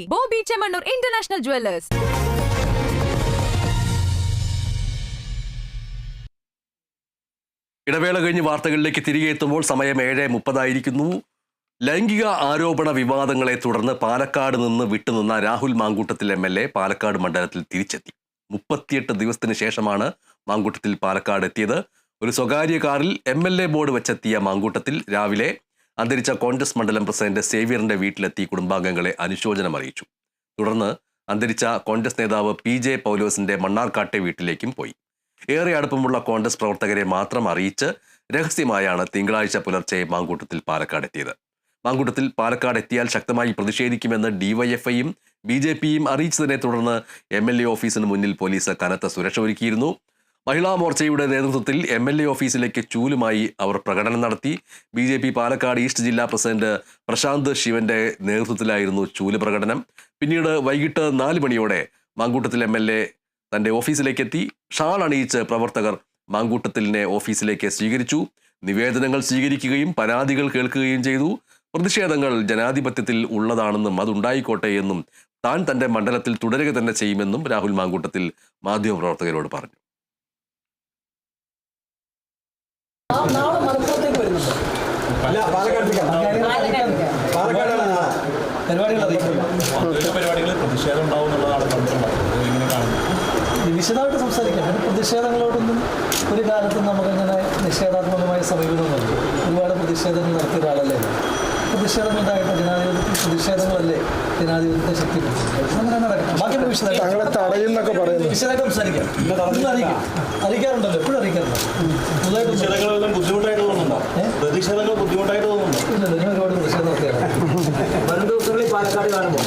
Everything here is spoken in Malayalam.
Bobby Chemannur International Jewelers. ഇടവേള കഴിഞ്ഞ് വാർത്തകളിലേക്ക് തിരികെ എത്തുമ്പോൾ സമയം 7:30 ലൈംഗിക ആരോപണ വിവാദങ്ങളെ തുടർന്ന് പാലക്കാട് നിന്ന് വിട്ടുനിന്ന രാഹുൽ മാങ്കൂട്ടത്തിൽ MLA പാലക്കാട് മണ്ഡലത്തിൽ തിരിച്ചെത്തി. 38 ദിവസത്തിന് ശേഷമാണ് മാങ്കൂട്ടത്തിൽ പാലക്കാട് എത്തിയത്. ഒരു സ്വകാര്യ കാറിൽ MLA ബോർഡ് വെച്ചെത്തിയ മാങ്കൂട്ടത്തിൽ രാവിലെ അന്തരിച്ച കോൺഗ്രസ് മണ്ഡലം പ്രസിഡന്റ് സേവ്യറിന്റെ വീട്ടിലെത്തി കുടുംബാംഗങ്ങളെ അനുശോചനം അറിയിച്ചു. തുടർന്ന് അന്തരിച്ച കോൺഗ്രസ് നേതാവ് PJ പൗലോസിന്റെ മണ്ണാർക്കാട്ടെ വീട്ടിലേക്കും പോയി. ഏറെ അടുപ്പമുള്ള കോൺഗ്രസ് പ്രവർത്തകരെ മാത്രം അറിയിച്ച് രഹസ്യമായാണ് തിങ്കളാഴ്ച പുലർച്ചെ മാങ്കൂട്ടത്തിൽ പാലക്കാട് എത്തിയത്. മാങ്കൂട്ടത്തിൽ പാലക്കാട് എത്തിയാൽ ശക്തമായി പ്രതിഷേധിക്കുമെന്ന് DYFIയും BJPയും അറിയിച്ചതിനെ തുടർന്ന് MLA ഓഫീസിന് മുന്നിൽ പോലീസ് കനത്ത സുരക്ഷ ഒരുക്കിയിരുന്നു. മഹിളാ മോർച്ചയുടെ നേതൃത്വത്തിൽ MLA ഓഫീസിലേക്ക് ചൂലുമായി അവർ പ്രകടനം നടത്തി. BJP പാലക്കാട് ഈസ്റ്റ് ജില്ലാ പ്രസിഡന്റ് പ്രശാന്ത് ശിവന്റെ നേതൃത്വത്തിലായിരുന്നു ചൂല് പ്രകടനം. പിന്നീട് വൈകിട്ട് 4 മണിയോടെ മാങ്കൂട്ടത്തിൽ MLA തന്റെ ഓഫീസിലേക്ക് എത്തി. ഷാൾ അണിയിച്ച് പ്രവർത്തകർ മാങ്കൂട്ടത്തിലിനെ ഓഫീസിലേക്ക് സ്വീകരിച്ചു. നിവേദനങ്ങൾ സ്വീകരിക്കുകയും പരാതികൾ കേൾക്കുകയും ചെയ്തു. പ്രതിഷേധങ്ങൾ ജനാധിപത്യത്തിൽ ഉള്ളതാണെന്നും അതുണ്ടായിക്കോട്ടെ എന്നും താൻ തന്റെ മണ്ഡലത്തിൽ തുടരുക തന്നെ ചെയ്യുമെന്നും രാഹുൽ മാങ്കൂട്ടത്തിൽ മാധ്യമപ്രവർത്തകരോട് പറഞ്ഞു. വിശദമായിട്ട് സംസാരിക്കാം. പിന്നെ പ്രതിഷേധങ്ങളോടൊന്നും ഒരു കാലത്തും നമുക്കങ്ങനെ നിഷേധാത്മകമായ സമീപനമൊന്നുമില്ല. ഒരുപാട് പ്രതിഷേധങ്ങൾ നടത്തിയ ഒരാളല്ലേ. പ്രതിഷേധങ്ങളുണ്ടായിട്ട് ജനാധിപത്യത്തിൽ പ്രതിഷേധങ്ങളല്ലേ ജനാധിപത്യത്തെ ശക്തിപ്പെടുത്തുന്നത്. അങ്ങനെ നടക്കണം. ബാക്കി വിശദമായിട്ട് സംസാരിക്കാം. അറിയിക്കാറുണ്ടല്ലോ, എപ്പോഴും അറിയിക്കാറുണ്ടോ? ബുദ്ധിമുട്ടായിട്ട് തോന്നുന്നുണ്ടോ? പ്രതിഷേധങ്ങൾ ബുദ്ധിമുട്ടായിട്ട് തോന്നുന്നുണ്ടോ? ഇല്ലല്ലോ, ഞാൻ ഒരുപാട് പ്രതിഷേധം നടത്തിയാണ്. വരും ദിവസങ്ങളിൽ പാലക്കാട് കാണുമ്പോൾ